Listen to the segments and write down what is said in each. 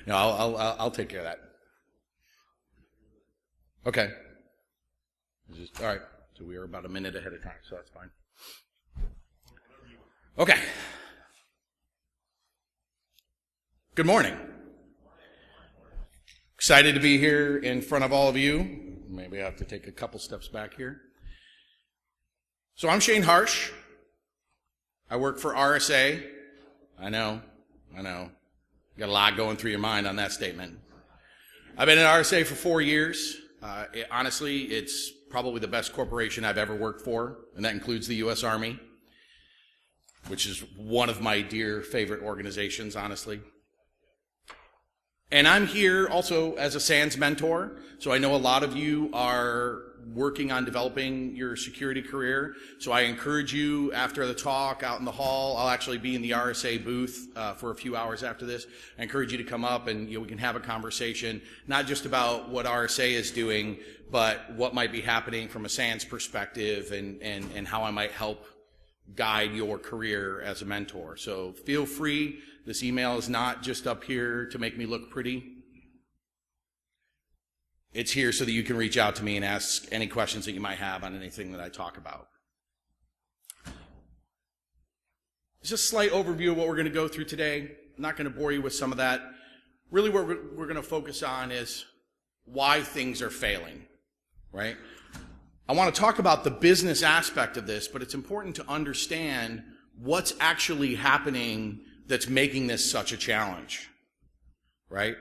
No, I'll take care of that. Okay. All right. So we are about a minute ahead of time, so that's fine. Okay. Good morning. Excited to be here in front of all of you. Maybe I have to take a couple steps back here. So I'm Shane Harsch. I work for RSA. I know. Got a lot going through your mind on that statement. I've been at RSA for 4 years. Honestly, it's probably the best corporation I've ever worked for, and that includes the U.S. Army, which is one of my dear favorite organizations, honestly. And I'm here also as a SANS mentor, so I know a lot of you are working on developing your security career, so I encourage you after the talk out in the hall. I'll actually be in the RSA booth for a few hours after this. I encourage you to come up and we can have a conversation, not just about what RSA is doing, but what might be happening from a SANS perspective and how I might help guide your career as a mentor. So feel free. This email is not just up here to make me look pretty. It's here so that you can reach out to me and ask any questions that you might have on anything that I talk about. Just a slight overview of what we're going to go through today. I'm not going to bore you with some of that. Really what we're going to focus on is why things are failing, right? I want to talk about the business aspect of this, but it's important to understand what's actually happening that's making this such a challenge, right?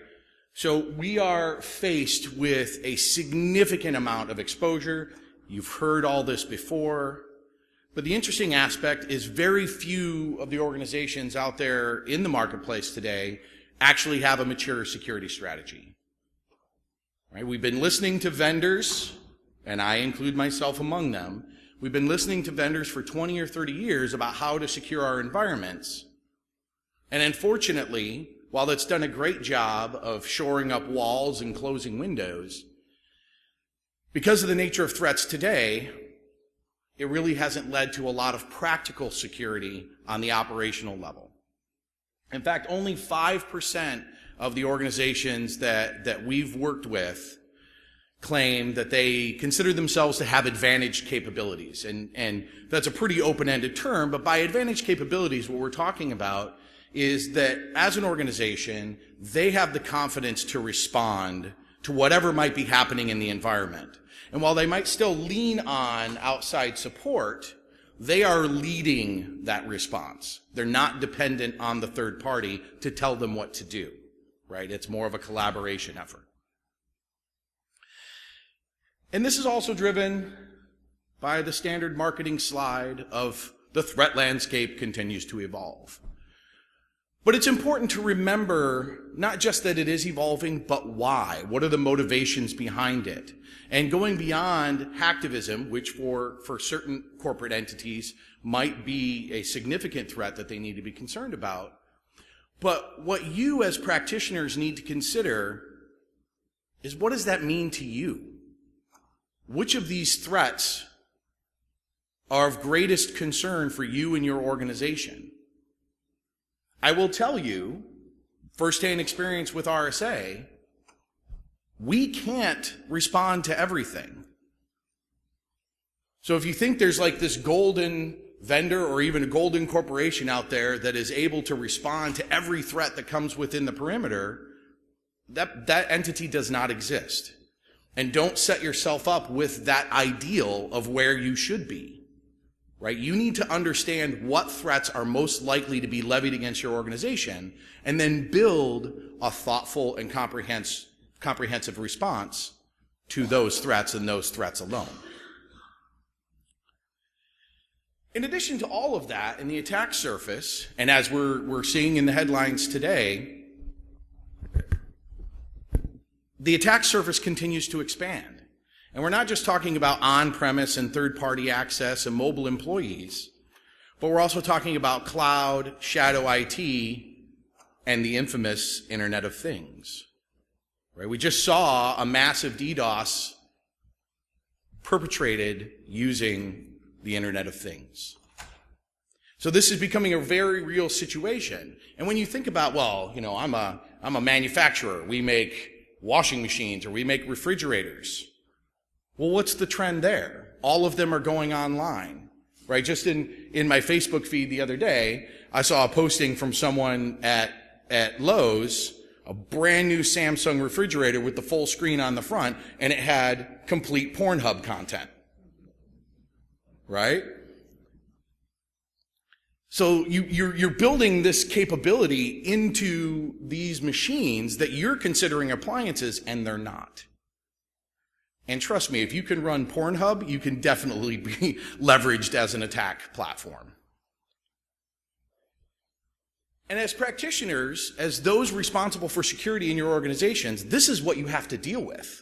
So we are faced with a significant amount of exposure. You've heard all this before. But the interesting aspect is very few of the organizations out there in the marketplace today actually have a mature security strategy, right? We've been listening to vendors, and I include myself among them. We've been listening to vendors for 20 or 30 years about how to secure our environments. And unfortunately, while it's done a great job of shoring up walls and closing windows, because of the nature of threats today, it really hasn't led to a lot of practical security on the operational level. In fact, only 5% of the organizations that we've worked with claim that they consider themselves to have advantaged capabilities. And that's a pretty open-ended term, but by advantaged capabilities, what we're talking about is that as an organization, they have the confidence to respond to whatever might be happening in the environment. And while they might still lean on outside support, they are leading that response. They're not dependent on the third party to tell them what to do, right? It's more of a collaboration effort. And this is also driven by the standard marketing slide of the threat landscape continues to evolve. But it's important to remember not just that it is evolving, but why. What are the motivations behind it? And going beyond hacktivism, which for certain corporate entities might be a significant threat that they need to be concerned about. But what you as practitioners need to consider is, what does that mean to you? Which of these threats are of greatest concern for you and your organization? I will tell you, firsthand experience with RSA, we can't respond to everything. So if you think there's like this golden vendor or even a golden corporation out there that is able to respond to every threat that comes within the perimeter, that entity does not exist. And don't set yourself up with that ideal of where you should be. Right? You need to understand what threats are most likely to be levied against your organization and then build a thoughtful and comprehensive response to those threats and those threats alone. In addition to all of that, in the attack surface, and as we're seeing in the headlines today, the attack surface continues to expand. And we're not just talking about on-premise and third-party access and mobile employees, but we're also talking about cloud, shadow IT, and the infamous Internet of Things. Right? We just saw a massive DDoS perpetrated using the Internet of Things. So this is becoming a very real situation. And when you think about, well, I'm a manufacturer. We make washing machines or we make refrigerators. Well, what's the trend there? All of them are going online, right? Just in my Facebook feed the other day, I saw a posting from someone at Lowe's, a brand new Samsung refrigerator with the full screen on the front, and it had complete Pornhub content, right? So you're building this capability into these machines that you're considering appliances, and they're not. And trust me, if you can run Pornhub, you can definitely be leveraged as an attack platform. And as practitioners, as those responsible for security in your organizations, this is what you have to deal with.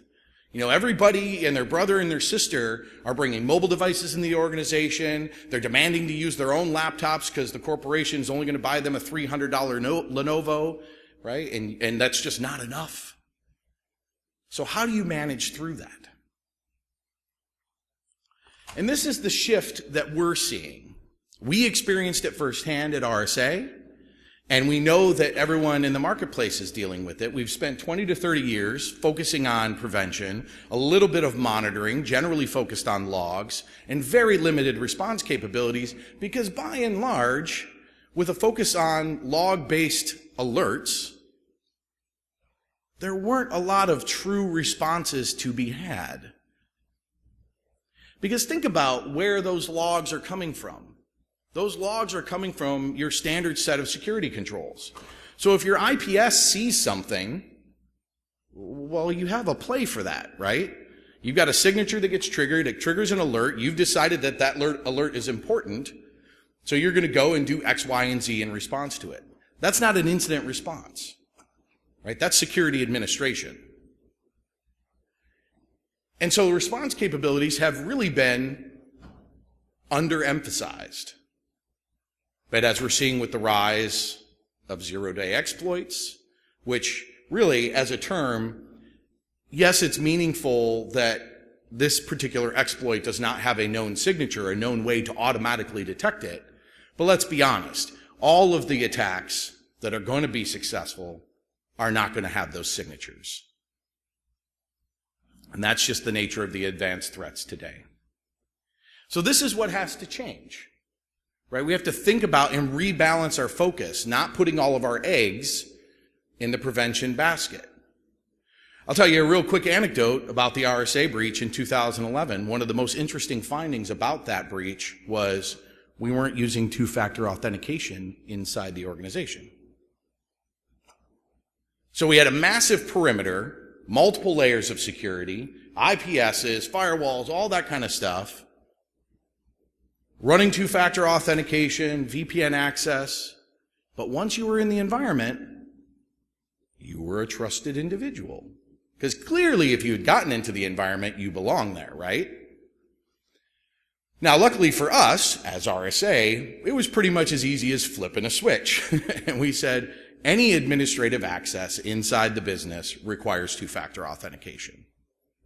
Everybody and their brother and their sister are bringing mobile devices in the organization. They're demanding to use their own laptops because the corporation is only going to buy them a $300 Lenovo, right? And that's just not enough. So how do you manage through that? And this is the shift that we're seeing. We experienced it firsthand at RSA. And we know that everyone in the marketplace is dealing with it. We've spent 20 to 30 years focusing on prevention, a little bit of monitoring, generally focused on logs, and very limited response capabilities because by and large, with a focus on log-based alerts, there weren't a lot of true responses to be had. Because think about where those logs are coming from. Those logs are coming from your standard set of security controls. So if your IPS sees something, well, you have a play for that, right? You've got a signature that gets triggered. It triggers an alert. You've decided that that alert is important. So you're going to go and do X, Y, and Z in response to it. That's not an incident response, right? That's security administration. And so response capabilities have really been underemphasized. But as we're seeing with the rise of zero-day exploits, which really, as a term, yes, it's meaningful that this particular exploit does not have a known signature, a known way to automatically detect it. But let's be honest, all of the attacks that are going to be successful are not going to have those signatures. And that's just the nature of the advanced threats today. So this is what has to change. Right? We have to think about and rebalance our focus, not putting all of our eggs in the prevention basket. I'll tell you a real quick anecdote about the RSA breach in 2011. One of the most interesting findings about that breach was we weren't using two-factor authentication inside the organization. So we had a massive perimeter, multiple layers of security, IPSs, firewalls, all that kind of stuff. Running two-factor authentication, VPN access. But once you were in the environment, you were a trusted individual. Because clearly, if you had gotten into the environment, you belong there, right? Now, luckily for us, as RSA, it was pretty much as easy as flipping a switch. And we said, any administrative access inside the business requires two-factor authentication,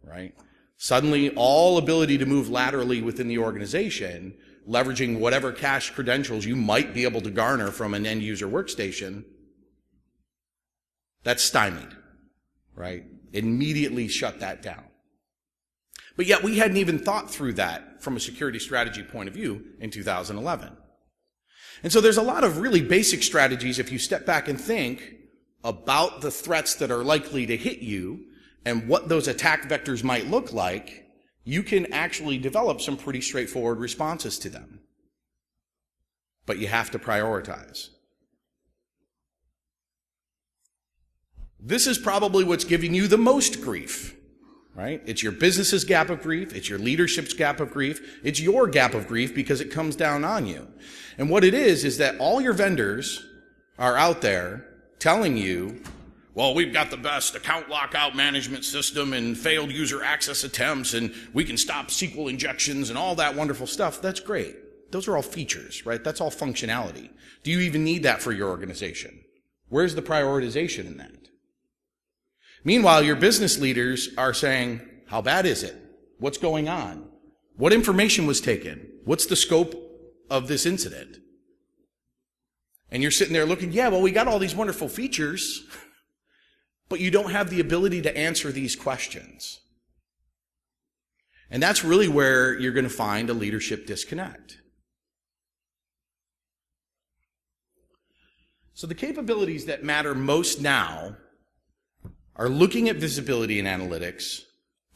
right? Suddenly, all ability to move laterally within the organization, leveraging whatever cache credentials you might be able to garner from an end user workstation, that's stymied, right? Immediately shut that down. But yet we hadn't even thought through that from a security strategy point of view in 2011. And so there's a lot of really basic strategies if you step back and think about the threats that are likely to hit you and what those attack vectors might look like. You can actually develop some pretty straightforward responses to them. But you have to prioritize. This is probably what's giving you the most grief, right? It's your business's gap of grief. It's your leadership's gap of grief. It's your gap of grief because it comes down on you. And what it is that all your vendors are out there telling you, well, we've got the best account lockout management system and failed user access attempts, and we can stop SQL injections and all that wonderful stuff. That's great. Those are all features, right? That's all functionality. Do you even need that for your organization? Where's the prioritization in that? Meanwhile, your business leaders are saying, how bad is it? What's going on? What information was taken? What's the scope of this incident? And you're sitting there looking, yeah, well, we got all these wonderful features, but you don't have the ability to answer these questions. And that's really where you're going to find a leadership disconnect. So the capabilities that matter most now are looking at visibility and analytics,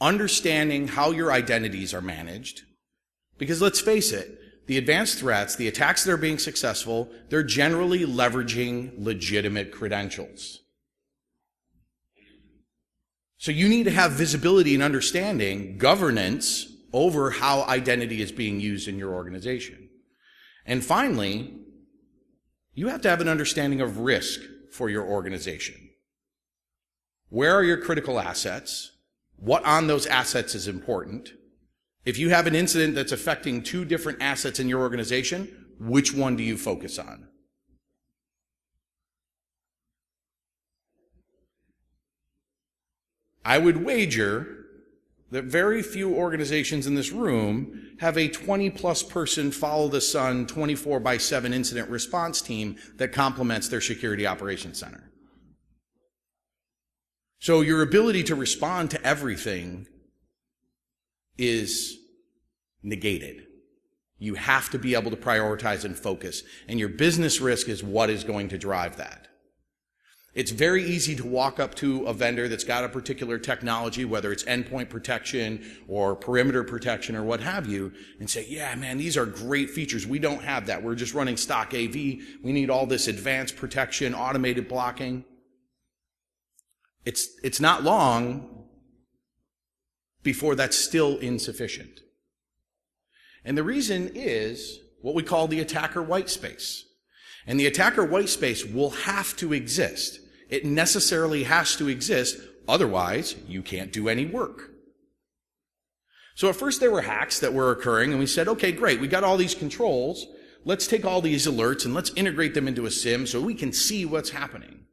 understanding how your identities are managed, because let's face it, the advanced threats, the attacks that are being successful, they're generally leveraging legitimate credentials. So you need to have visibility and understanding, governance over how identity is being used in your organization. And finally, you have to have an understanding of risk for your organization. Where are your critical assets? What on those assets is important? If you have an incident that's affecting 2 different assets in your organization, which one do you focus on? I would wager that very few organizations in this room have a 20-plus person follow-the-sun 24/7 incident response team that complements their security operations center. So your ability to respond to everything is negated. You have to be able to prioritize and focus, and your business risk is what is going to drive that. It's very easy to walk up to a vendor that's got a particular technology, whether it's endpoint protection or perimeter protection or what have you, and say, yeah, man, these are great features. We don't have that. We're just running stock AV. We need all this advanced protection, automated blocking. It's not long before that's still insufficient. And the reason is what we call the attacker white space. And the attacker white space will have to exist. It necessarily has to exist, otherwise you can't do any work. So at first there were hacks that were occurring, and we said, okay, great, we got all these controls. Let's take all these alerts and let's integrate them into a SIM so we can see what's happening.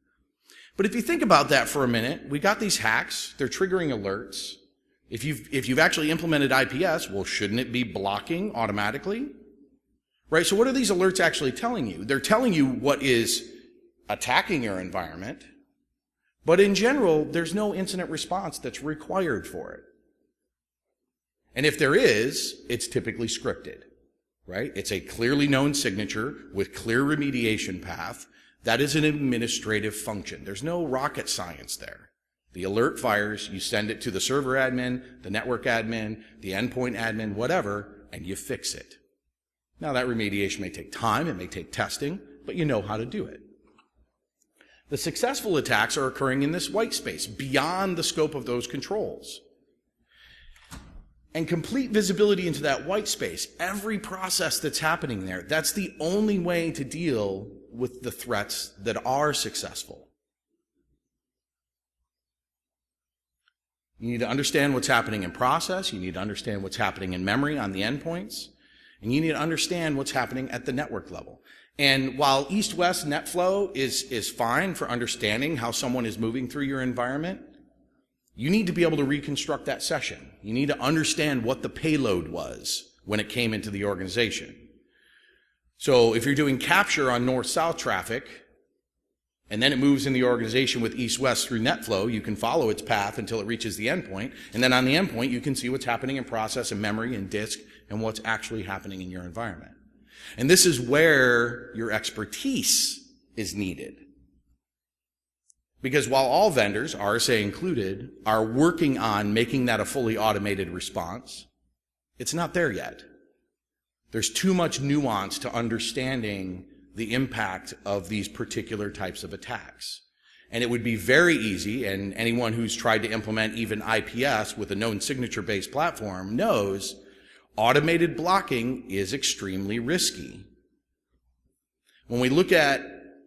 But if you think about that for a minute, we got these hacks, they're triggering alerts. If you've actually implemented IPS, well, shouldn't it be blocking automatically? Right, so what are these alerts actually telling you? They're telling you what is attacking your environment, but in general, there's no incident response that's required for it. And if there is, it's typically scripted, right? It's a clearly known signature with clear remediation path. That is an administrative function. There's no rocket science there. The alert fires, you send it to the server admin, the network admin, the endpoint admin, whatever, and you fix it. Now that remediation may take time, it may take testing, but you know how to do it. The successful attacks are occurring in this white space, beyond the scope of those controls. And complete visibility into that white space, every process that's happening there, that's the only way to deal with the threats that are successful. You need to understand what's happening in process, you need to understand what's happening in memory on the endpoints, and you need to understand what's happening at the network level. And while east-west NetFlow is fine for understanding how someone is moving through your environment, you need to be able to reconstruct that session. You need to understand what the payload was when it came into the organization. So if you're doing capture on north-south traffic, and then it moves in the organization with east-west through NetFlow, you can follow its path until it reaches the endpoint, and then on the endpoint you can see what's happening in process and memory and disk and what's actually happening in your environment. And this is where your expertise is needed. Because while all vendors, RSA included, are working on making that a fully automated response, it's not there yet. There's too much nuance to understanding the impact of these particular types of attacks. And it would be very easy, and anyone who's tried to implement even IPS with a known signature-based platform knows automated blocking is extremely risky. When we look at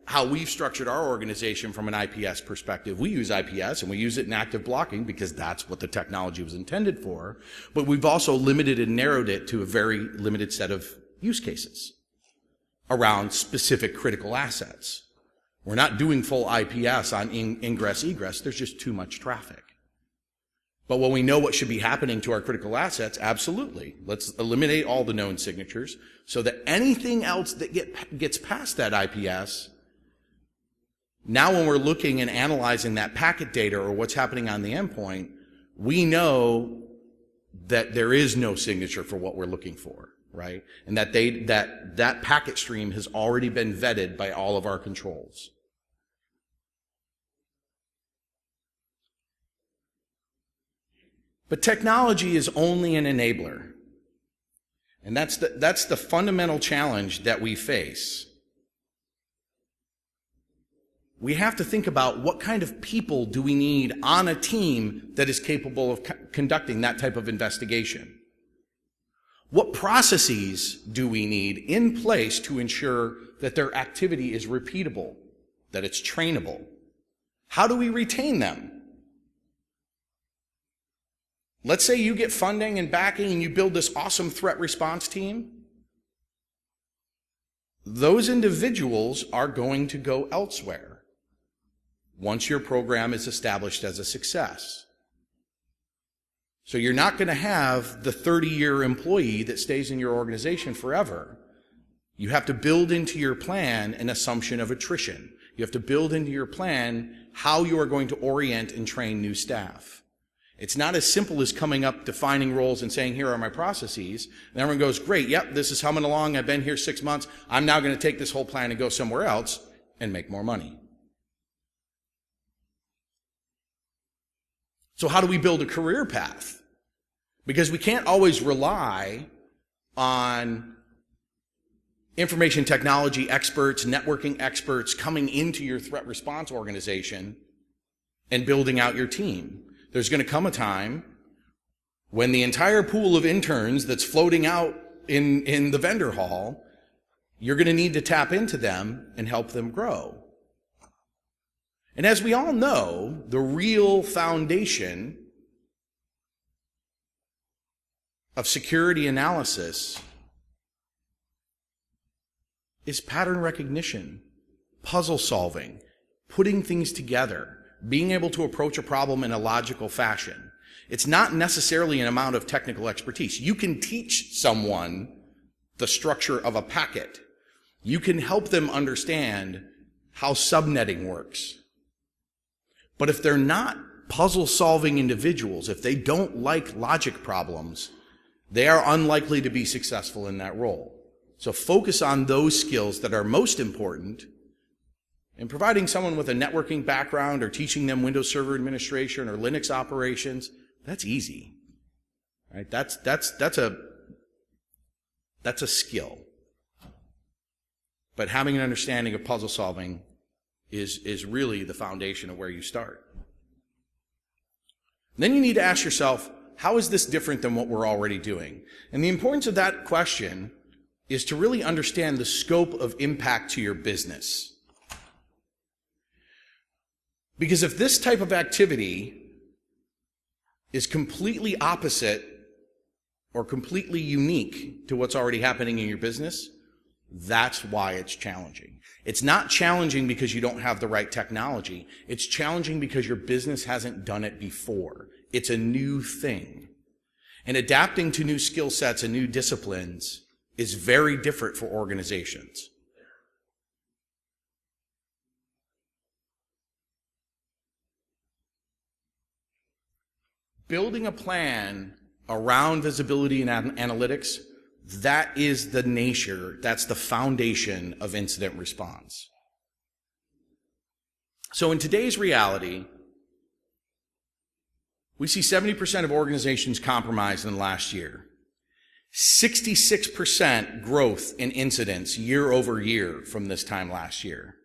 how we've structured our organization from an IPS perspective, we use IPS and we use it in active blocking because that's what the technology was intended for, but we've also limited and narrowed it to a very limited set of use cases around specific critical assets. We're not doing full IPS on ingress egress. There's just too much traffic. But when we know what should be happening to our critical assets, absolutely. Let's eliminate all the known signatures so that anything else that gets past that IPS, now when we're looking and analyzing that packet data or what's happening on the endpoint, we know that there is no signature for what we're looking for, right? And that that packet stream has already been vetted by all of our controls. But technology is only an enabler. And that's the fundamental challenge that we face. We have to think about what kind of people do we need on a team that is capable of conducting that type of investigation? What processes do we need in place to ensure that their activity is repeatable, that it's trainable? How do we retain them? Let's say you get funding and backing and you build this awesome threat response team. Those individuals are going to go elsewhere once your program is established as a success. So you're not going to have the 30-year employee that stays in your organization forever. You have to build into your plan an assumption of attrition. You have to build into your plan how you are going to orient and train new staff. It's not as simple as coming up, defining roles and saying, here are my processes. And everyone goes, great, yep, this is humming along. I've been here 6 months. I'm now going to take this whole plan and go somewhere else and make more money. So how do we build a career path? Because we can't always rely on information technology experts, networking experts coming into your threat response organization and building out your team. There's going to come a time when the entire pool of interns that's floating out in the vendor hall, you're going to need to tap into them and help them grow. And as we all know, the real foundation of security analysis is pattern recognition, puzzle solving, putting things together, being able to approach a problem in a logical fashion. It's not necessarily an amount of technical expertise. You can teach someone the structure of a packet. You can help them understand how subnetting works. But if they're not puzzle-solving individuals, if they don't like logic problems, they are unlikely to be successful in that role. So focus on those skills that are most important. And providing someone with a networking background or teaching them Windows Server administration or Linux operations, that's easy. Right? That's a skill. But having an understanding of puzzle solving is really the foundation of where you start. Then you need to ask yourself, how is this different than what we're already doing? And the importance of that question is to really understand the scope of impact to your business. Because if this type of activity is completely opposite or completely unique to what's already happening in your business, that's why it's challenging. It's not challenging because you don't have the right technology. It's challenging because your business hasn't done it before. It's a new thing. And adapting to new skill sets and new disciplines is very different for organizations. Building a plan around visibility and analytics, that is the nature, that's the foundation of incident response. So in today's reality, we see 70% of organizations compromised in the last year. 66% growth in incidents year over year from this time last year.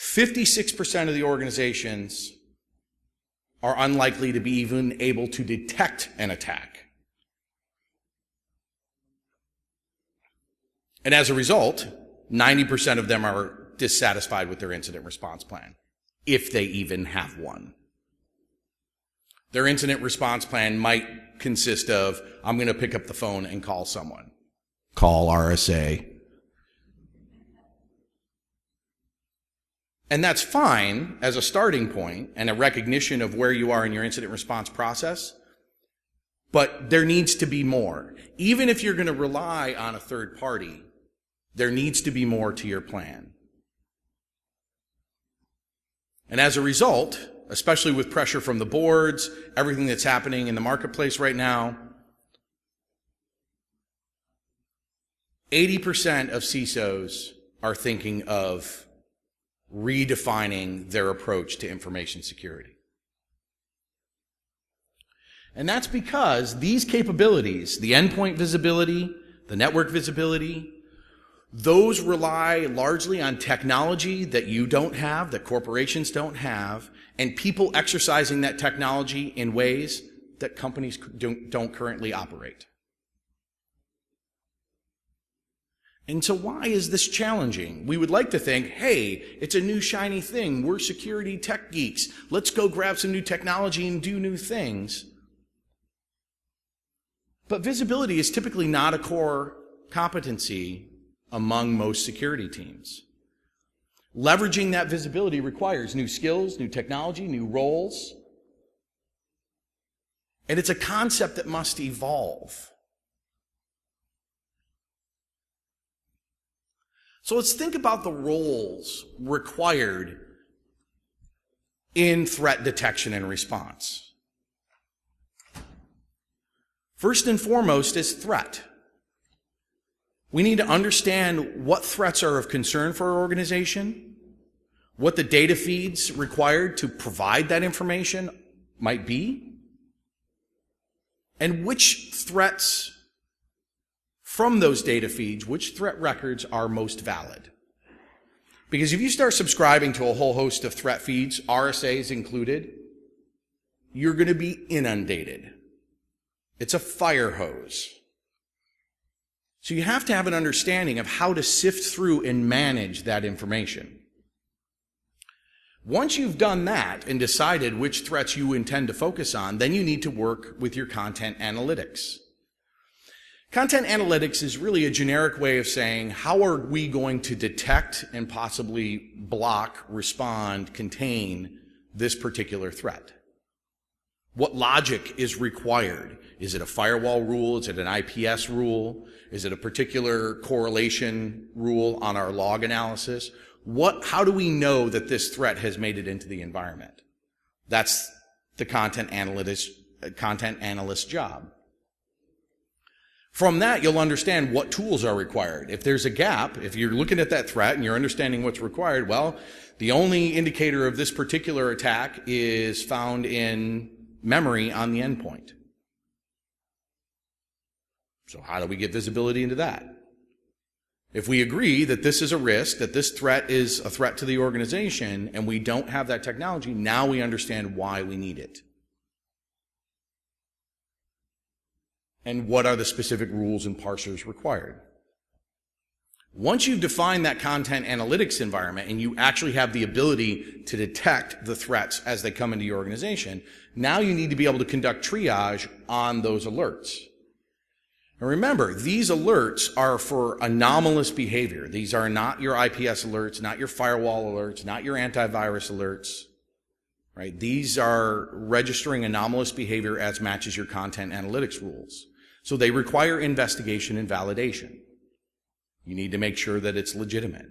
56% of the organizations are unlikely to be even able to detect an attack. And as a result, 90% of them are dissatisfied with their incident response plan, if they even have one. Their incident response plan might consist of, I'm going to pick up the phone and call someone. Call RSA. And that's fine as a starting point and a recognition of where you are in your incident response process. But there needs to be more. Even if you're going to rely on a third party, there needs to be more to your plan. And as a result, especially with pressure from the boards, everything that's happening in the marketplace right now, 80% of CISOs are thinking of redefining their approach to information security. And that's because these capabilities, the endpoint visibility, the network visibility, those rely largely on technology that you don't have, that corporations don't have, and people exercising that technology in ways that companies don't currently operate. And so why is this challenging? We would like to think, hey, it's a new shiny thing. We're security tech geeks. Let's go grab some new technology and do new things. But visibility is typically not a core competency among most security teams. Leveraging that visibility requires new skills, new technology, new roles. And it's a concept that must evolve. So let's think about the roles required in threat detection and response. First and foremost is threat. We need to understand what threats are of concern for our organization, what the data feeds required to provide that information might be, and which threats from those data feeds, which threat records are most valid. Because if you start subscribing to a whole host of threat feeds, RSAs included, you're going to be inundated. It's a fire hose. So you have to have an understanding of how to sift through and manage that information. Once you've done that and decided which threats you intend to focus on, then you need to work with your content analytics. Content analytics is really a generic way of saying, how are we going to detect and possibly block, respond, contain this particular threat? What logic is required? Is it a firewall rule? Is it an IPS rule? Is it a particular correlation rule on our log analysis? How do we know that this threat has made it into the environment? That's the content analyst's job. From that, you'll understand what tools are required. If there's a gap, if you're looking at that threat and you're understanding what's required, well, the only indicator of this particular attack is found in memory on the endpoint. So how do we get visibility into that? If we agree that this is a risk, that this threat is a threat to the organization, and we don't have that technology, now we understand why we need it. And what are the specific rules and parsers required? Once you've defined that content analytics environment and you actually have the ability to detect the threats as they come into your organization, now you need to be able to conduct triage on those alerts. And remember, these alerts are for anomalous behavior. These are not your IPS alerts, not your firewall alerts, not your antivirus alerts. Right? These are registering anomalous behavior as matches your content analytics rules. So they require investigation and validation. You need to make sure that it's legitimate.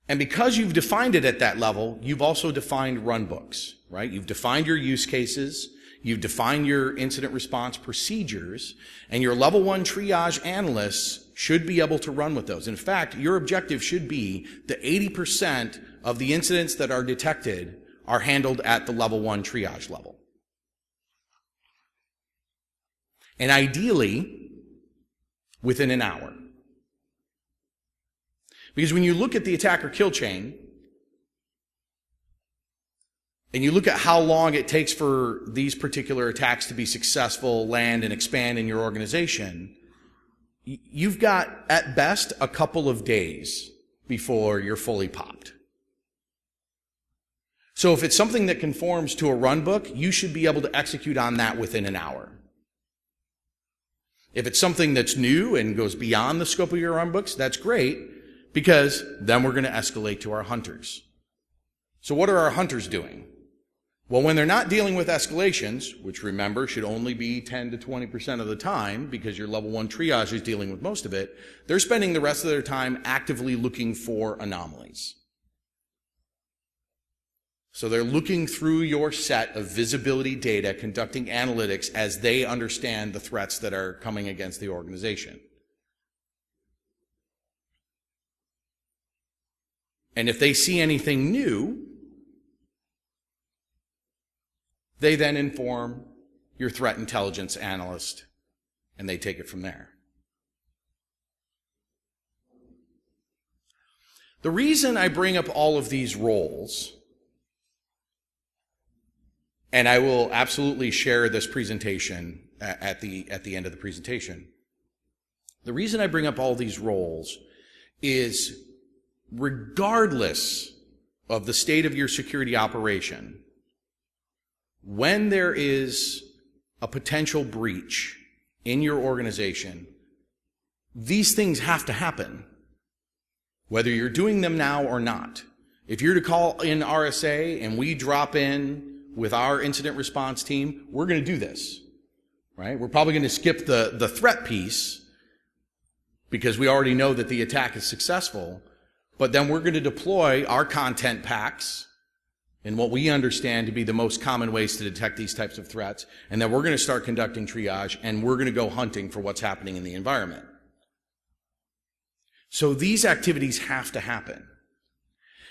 And because you've defined it at that level, you've also defined runbooks, right? You've defined your use cases, you've defined your incident response procedures, and your level 1 triage analysts should be able to run with those. In fact, your objective should be that 80% of the incidents that are detected are handled at the level 1 triage level. And ideally, within an hour. Because when you look at the attacker kill chain, and you look at how long it takes for these particular attacks to be successful, land, and expand in your organization, you've got, at best, a couple of days before you're fully popped. So if it's something that conforms to a run book, you should be able to execute on that within an hour. If it's something that's new and goes beyond the scope of your runbooks, that's great, because then we're going to escalate to our hunters. So what are our hunters doing? Well, when they're not dealing with escalations, which remember should only be 10 to 20% of the time because your level 1 triage is dealing with most of it, they're spending the rest of their time actively looking for anomalies. So they're looking through your set of visibility data, conducting analytics as they understand the threats that are coming against the organization. And if they see anything new, they then inform your threat intelligence analyst, and they take it from there. The reason I bring up all of these roles, and I will absolutely share this presentation at the end of the presentation. The reason I bring up all these roles is regardless of the state of your security operation, when there is a potential breach in your organization, these things have to happen, whether you're doing them now or not. If you're to call in RSA and we drop in with our incident response team, we're going to do this, right? We're probably going to skip the threat piece because we already know that the attack is successful, but then we're going to deploy our content packs in what we understand to be the most common ways to detect these types of threats, and then we're going to start conducting triage, and we're going to go hunting for what's happening in the environment. So these activities have to happen.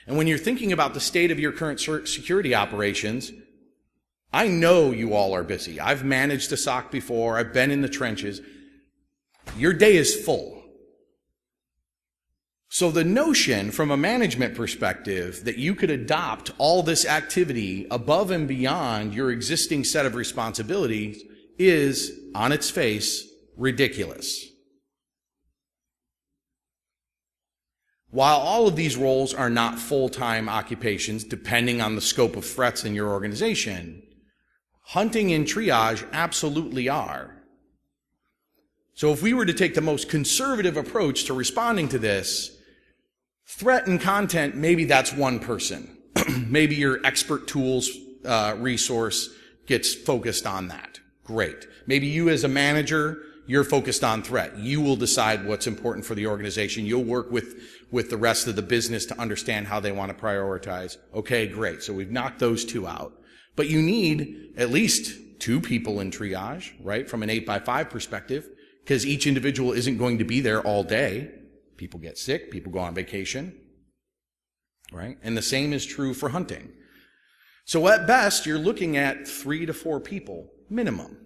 And when you're thinking about the state of your current security operations, I know you all are busy. I've managed a SOC before. I've been in the trenches. Your day is full. So the notion from a management perspective that you could adopt all this activity above and beyond your existing set of responsibilities is, on its face, ridiculous. While all of these roles are not full-time occupations, depending on the scope of threats in your organization, hunting and triage absolutely are. So if we were to take the most conservative approach to responding to this, threat and content, maybe that's one person. Maybe your expert tools resource gets focused on that. Great. Maybe you as a manager, you're focused on threat. You will decide what's important for the organization. You'll work with the rest of the business to understand how they want to prioritize. Okay, great. So we've knocked those two out. But you need at least 2 people in triage, right, from an 8x5 perspective, because each individual isn't going to be there all day. People get sick, people go on vacation, right? And the same is true for hunting. So at best, you're looking at 3 to 4 people minimum.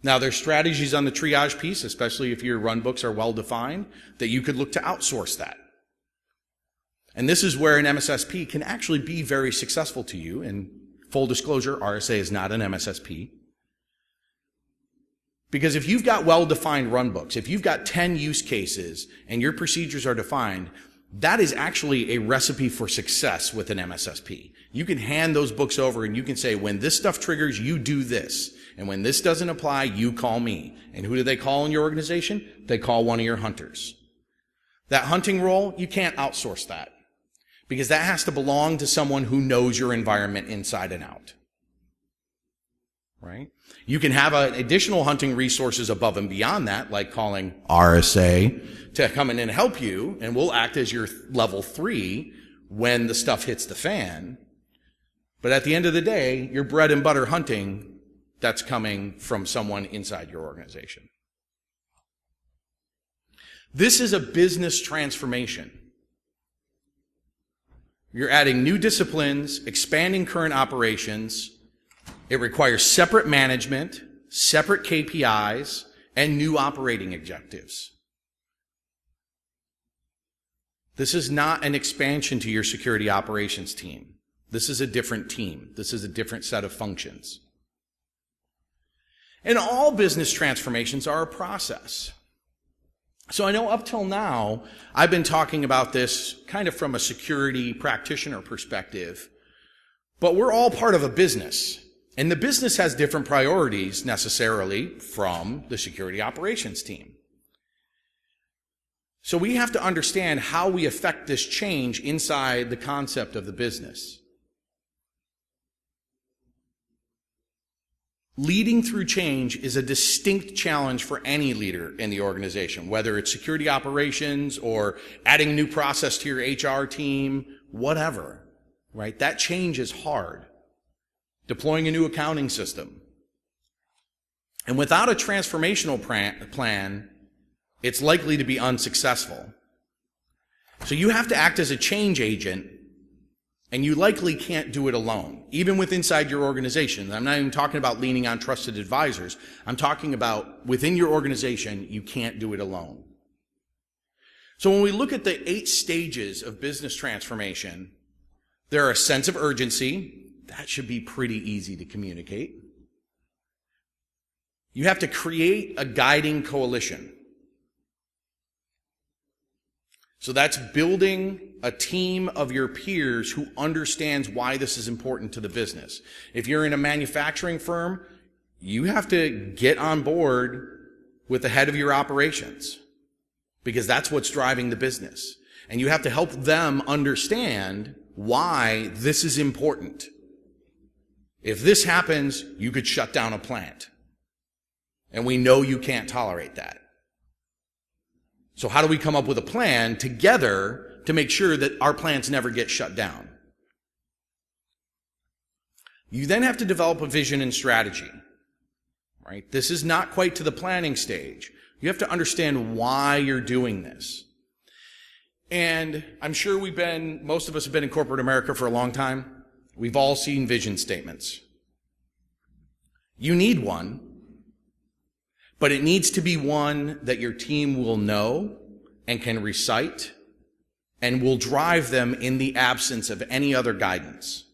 Now, there's strategies on the triage piece, especially if your runbooks are well defined, that you could look to outsource that. And this is where an MSSP can actually be very successful to you. And full disclosure, RSA is not an MSSP. Because if you've got well-defined runbooks, if you've got 10 use cases and your procedures are defined, that is actually a recipe for success with an MSSP. You can hand those books over and you can say, when this stuff triggers, you do this. And when this doesn't apply, you call me. And who do they call in your organization? They call one of your hunters. That hunting role, you can't outsource that. Because that has to belong to someone who knows your environment inside and out. Right? You can have additional hunting resources above and beyond that, like calling RSA to come in and help you, and we'll act as your level 3 when the stuff hits the fan. But at the end of the day, your bread and butter hunting, that's coming from someone inside your organization. This is a business transformation. You're adding new disciplines, expanding current operations. It requires separate management, separate KPIs, and new operating objectives. This is not an expansion to your security operations team. This is a different team. This is a different set of functions. And all business transformations are a process. So I know up till now, I've been talking about this kind of from a security practitioner perspective, but we're all part of a business. And the business has different priorities necessarily from the security operations team. So we have to understand how we affect this change inside the concept of the business. Leading through change is a distinct challenge for any leader in the organization, whether it's security operations or adding a new process to your HR team, whatever, right? That change is hard. Deploying a new accounting system. And without a transformational plan, it's likely to be unsuccessful. So you have to act as a change agent, and you likely can't do it alone, even inside your organization. I'm not even talking about leaning on trusted advisors. I'm talking about within your organization, you can't do it alone. So when we look at the 8 stages of business transformation, there are a sense of urgency. That should be pretty easy to communicate. You have to create a guiding coalition. So that's building a team of your peers who understands why this is important to the business. If you're in a manufacturing firm, you have to get on board with the head of your operations because that's what's driving the business. And you have to help them understand why this is important. If this happens, you could shut down a plant. And we know you can't tolerate that. So how do we come up with a plan together to make sure that our plants never get shut down? You then have to develop a vision and strategy, right? This is not quite to the planning stage. You have to understand why you're doing this. And I'm sure most of us have been in corporate America for a long time. We've all seen vision statements. You need one. But it needs to be one that your team will know and can recite and will drive them in the absence of any other guidance.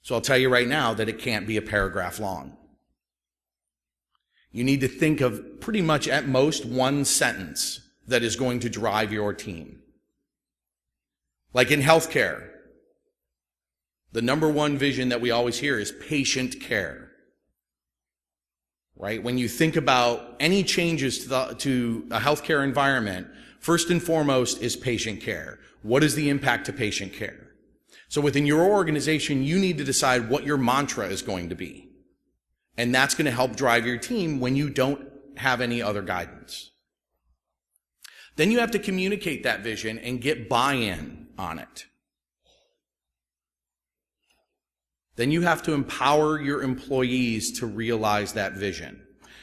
So I'll tell you right now that it can't be a paragraph long. You need to think of pretty much at most one sentence that is going to drive your team. Like in healthcare, the number one vision that we always hear is patient care. Right? When you think about any changes to a healthcare environment, first and foremost is patient care. What is the impact to patient care? So within your organization, you need to decide what your mantra is going to be. And that's going to help drive your team when you don't have any other guidance. Then you have to communicate that vision and get buy-in on it. Then you have to empower your employees to realize that vision.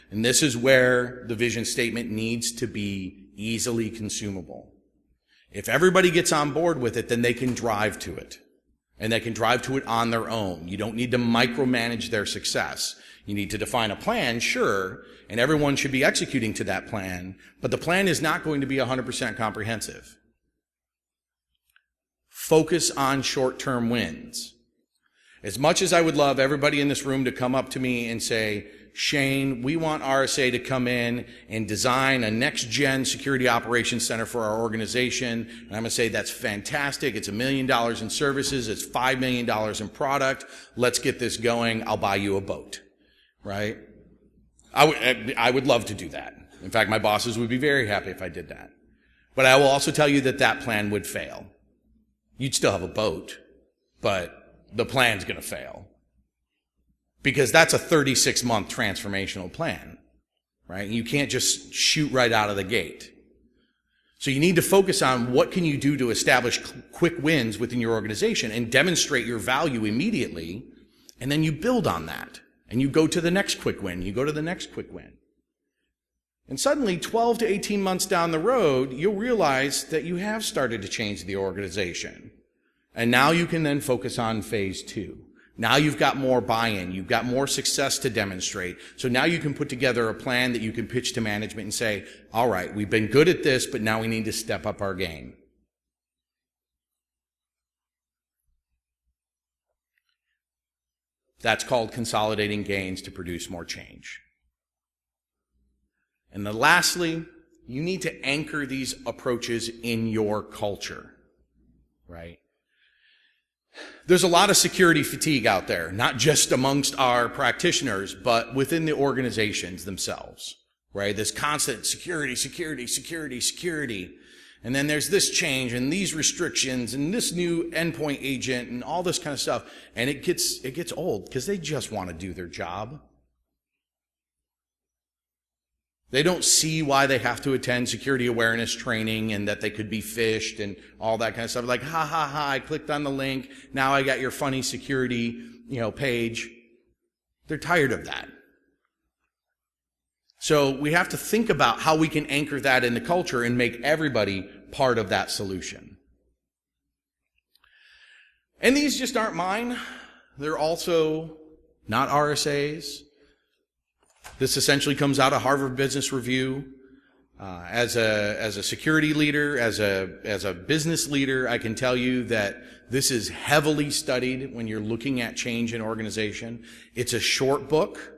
And this is where the vision statement needs to be easily consumable. If everybody gets on board with it, then they can drive to it. And they can drive to it on their own. You don't need to micromanage their success. You need to define a plan, sure, and everyone should be executing to that plan, but the plan is not going to be 100% comprehensive. Focus on short-term wins. As much as I would love everybody in this room to come up to me and say, Shane, we want RSA to come in and design a next-gen security operations center for our organization. And I'm going to say, that's fantastic. It's $1 million in services. It's $5 million in product. Let's get this going. I'll buy you a boat. Right? I would love to do that. In fact, my bosses would be very happy if I did that. But I will also tell you that that plan would fail. You'd still have a boat, but the plan's going to fail. Because that's a 36-month transformational plan, right? You can't just shoot right out of the gate. So you need to focus on what can you do to establish quick wins within your organization and demonstrate your value immediately, and then you build on that. And you go to the next quick win. You go to the next quick win. And suddenly, 12 to 18 months down the road, you'll realize that you have started to change the organization. And now you can then focus on phase 2. Now you've got more buy-in. You've got more success to demonstrate. So now you can put together a plan that you can pitch to management and say, all right, we've been good at this, but now we need to step up our game. That's called consolidating gains to produce more change. And then lastly, you need to anchor these approaches in your culture, right? There's a lot of security fatigue out there, not just amongst our practitioners, but within the organizations themselves, right? This constant security, security, security, security. And then there's this change and these restrictions and this new endpoint agent and all this kind of stuff. And it gets old because they just want to do their job. They don't see why they have to attend security awareness training and that they could be phished and all that kind of stuff. Like, ha, ha, ha, I clicked on the link. Now I got your funny security, page. They're tired of that. So we have to think about how we can anchor that in the culture and make everybody part of that solution. And these just aren't mine. They're also not RSA's. This essentially comes out of Harvard Business Review. As a security leader, as a business leader, I can tell you that this is heavily studied when you're looking at change in organization. It's a short book.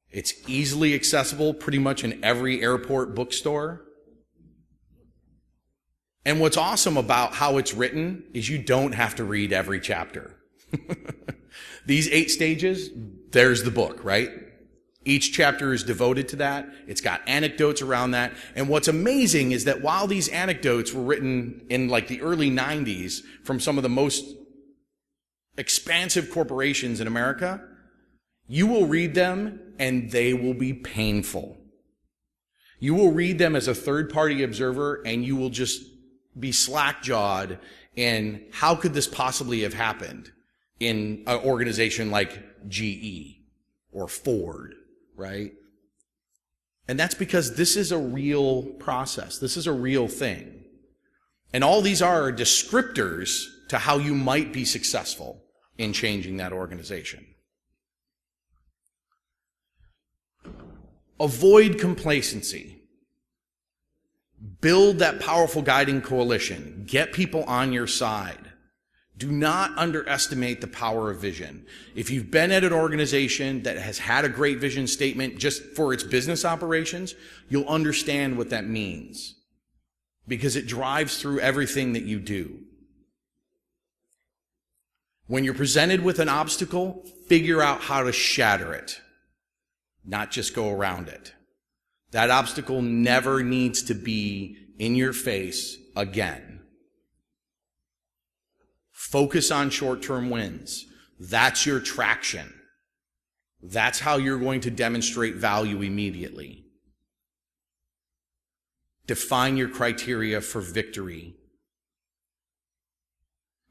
It's easily accessible pretty much in every airport bookstore. And what's awesome about how it's written is you don't have to read every chapter. These 8 stages, there's the book, right? Each chapter is devoted to that. It's got anecdotes around that. And what's amazing is that while these anecdotes were written in like the early 90s from some of the most expansive corporations in America, you will read them and they will be painful. You will read them as a third-party observer and you will just be slack-jawed in how could this possibly have happened in an organization like GE or Ford, right? And that's because this is a real process. This is a real thing. And all these are descriptors to how you might be successful in changing that organization. Avoid complacency. Build that powerful guiding coalition. Get people on your side. Do not underestimate the power of vision. If you've been at an organization that has had a great vision statement just for its business operations, you'll understand what that means because it drives through everything that you do. When you're presented with an obstacle, figure out how to shatter it, not just go around it. That obstacle never needs to be in your face again. Focus on short-term wins. That's your traction. That's how you're going to demonstrate value immediately. Define your criteria for victory.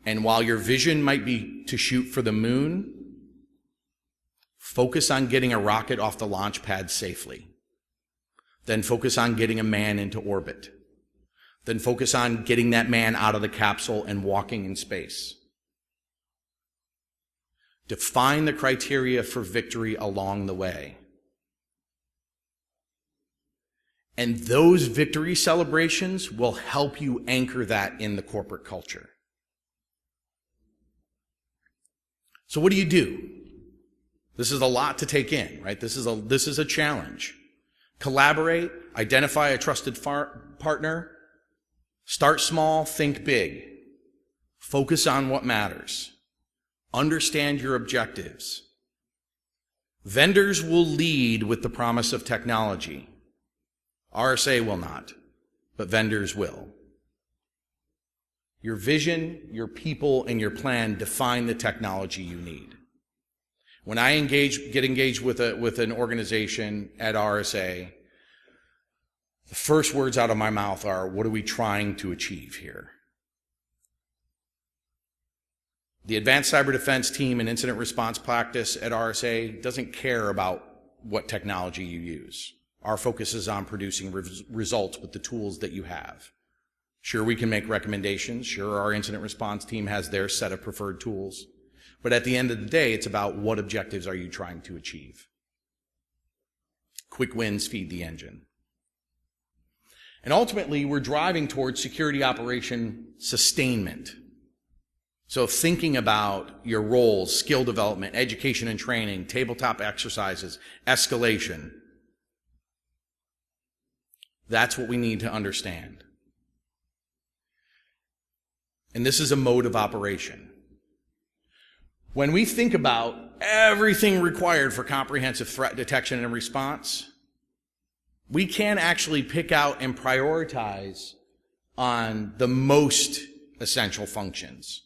And while your vision might be to shoot for the moon, focus on getting a rocket off the launch pad safely. Then focus on getting a man into orbit. Then focus on getting that man out of the capsule and walking in space. Define the criteria for victory along the way. And those victory celebrations will help you anchor that in the corporate culture. So what do? This is a lot to take in, right? This is a challenge. Collaborate, identify a trusted partner, start small, think big. Focus on what matters. Understand your objectives. Vendors will lead with the promise of technology. RSA will not, but vendors will. Your vision, your people, and your plan define the technology you need. When I get engaged with an organization at RSA, the first words out of my mouth are, what are we trying to achieve here? The Advanced Cyber Defense Team and Incident Response Practice at RSA doesn't care about what technology you use. Our focus is on producing results with the tools that you have. Sure, we can make recommendations. Sure, our incident response team has their set of preferred tools. But at the end of the day, it's about what objectives are you trying to achieve. Quick wins feed the engine. And ultimately, we're driving towards security operation sustainment. So thinking about your roles, skill development, education and training, tabletop exercises, escalation. That's what we need to understand. and this is a mode of operation. When we think about everything required for comprehensive threat detection and response, we can actually pick out and prioritize on the most essential functions.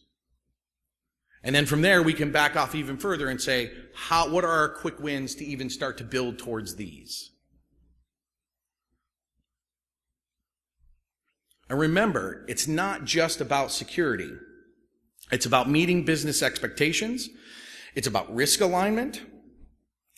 And then from there, we can back off even further and say, what are our quick wins to even start to build towards these? And remember, it's not just about security. It's about meeting business expectations. It's about risk alignment,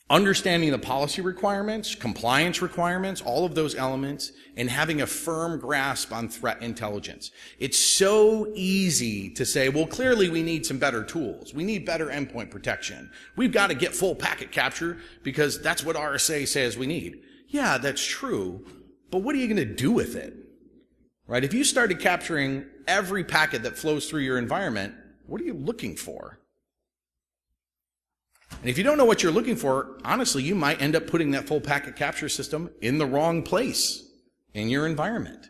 understanding the policy requirements, compliance requirements, all of those elements, and having a firm grasp on threat intelligence. It's so easy to say, well, clearly we need some better tools. We need better endpoint protection. We've got to get full packet capture because that's what RSA says we need. Yeah, that's true, but what are you going to do with it? Right? If you started capturing every packet that flows through your environment, what are you looking for? And if you don't know what you're looking for, honestly, you might end up putting that full packet capture system in the wrong place in your environment.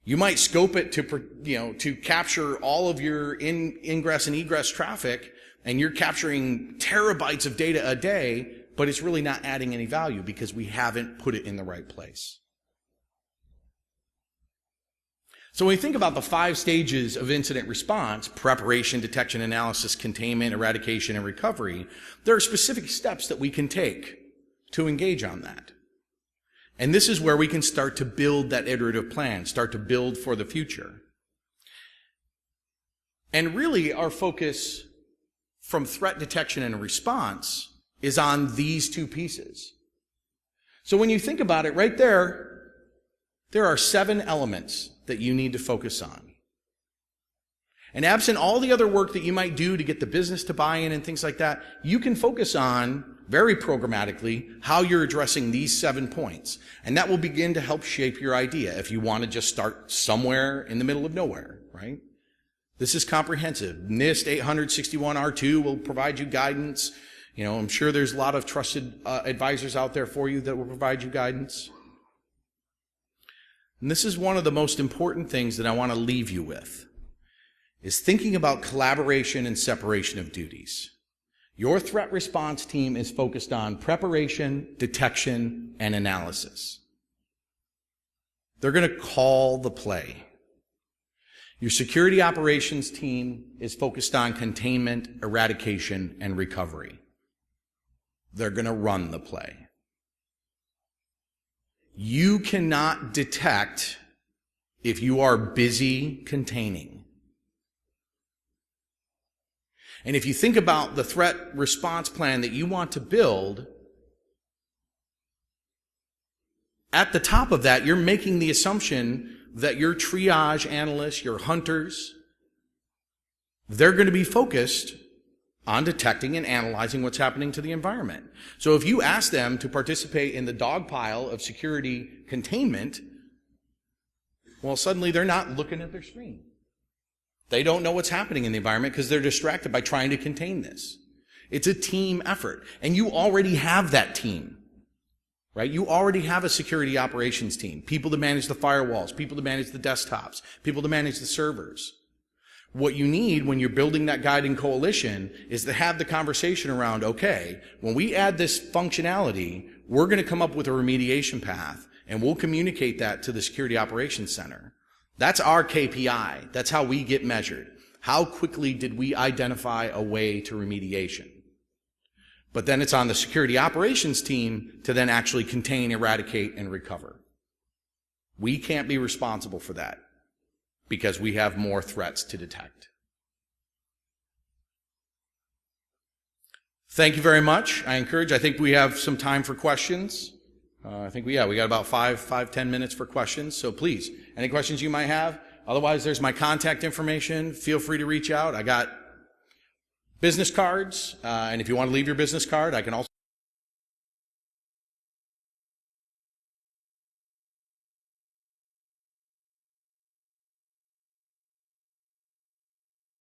You might scope it to capture all of your ingress and egress traffic, and you're capturing terabytes of data a day, but it's really not adding any value because we haven't put it in the right place. So when we think about the 5 stages of incident response, preparation, detection, analysis, containment, eradication, and recovery, there are specific steps that we can take to engage on that. And this is where we can start to build that iterative plan, start to build for the future. And really our focus from threat detection and response is on these 2 pieces. So when you think about it right there are 7 elements that you need to focus on. And absent all the other work that you might do to get the business to buy in and things like that, you can focus on, very programmatically, how you're addressing these 7 points. And that will begin to help shape your idea if you want to just start somewhere in the middle of nowhere, right? This is comprehensive. NIST 861R2 will provide you guidance. I'm sure there's a lot of trusted advisors out there for you that will provide you guidance. And this is one of the most important things that I want to leave you with, is thinking about collaboration and separation of duties. Your threat response team is focused on preparation, detection, and analysis. They're going to call the play. Your security operations team is focused on containment, eradication, and recovery. They're going to run the play. You cannot detect if you are busy containing. And if you think about the threat response plan that you want to build, at the top of that, you're making the assumption that your triage analysts, your hunters, they're going to be focused on detecting and analyzing what's happening to the environment. So if you ask them to participate in the dog pile of security containment, well, suddenly they're not looking at their screen. They don't know what's happening in the environment because they're distracted by trying to contain this. It's a team effort. And you already have that team, right? You already have a security operations team. People to manage the firewalls, people to manage the desktops, people to manage the servers. What you need when you're building that guiding coalition is to have the conversation around, okay, when we add this functionality, we're going to come up with a remediation path, and we'll communicate that to the Security Operations Center. That's our KPI. That's how we get measured. How quickly did we identify a way to remediation? But then it's on the security operations team to then actually contain, eradicate, and recover. We can't be responsible for that, because we have more threats to detect. Thank you very much. I think we have some time for questions. We got about 5-10 minutes for questions. So please, any questions you might have? Otherwise, there's my contact information. Feel free to reach out. I got business cards, and if you want to leave your business card, I can also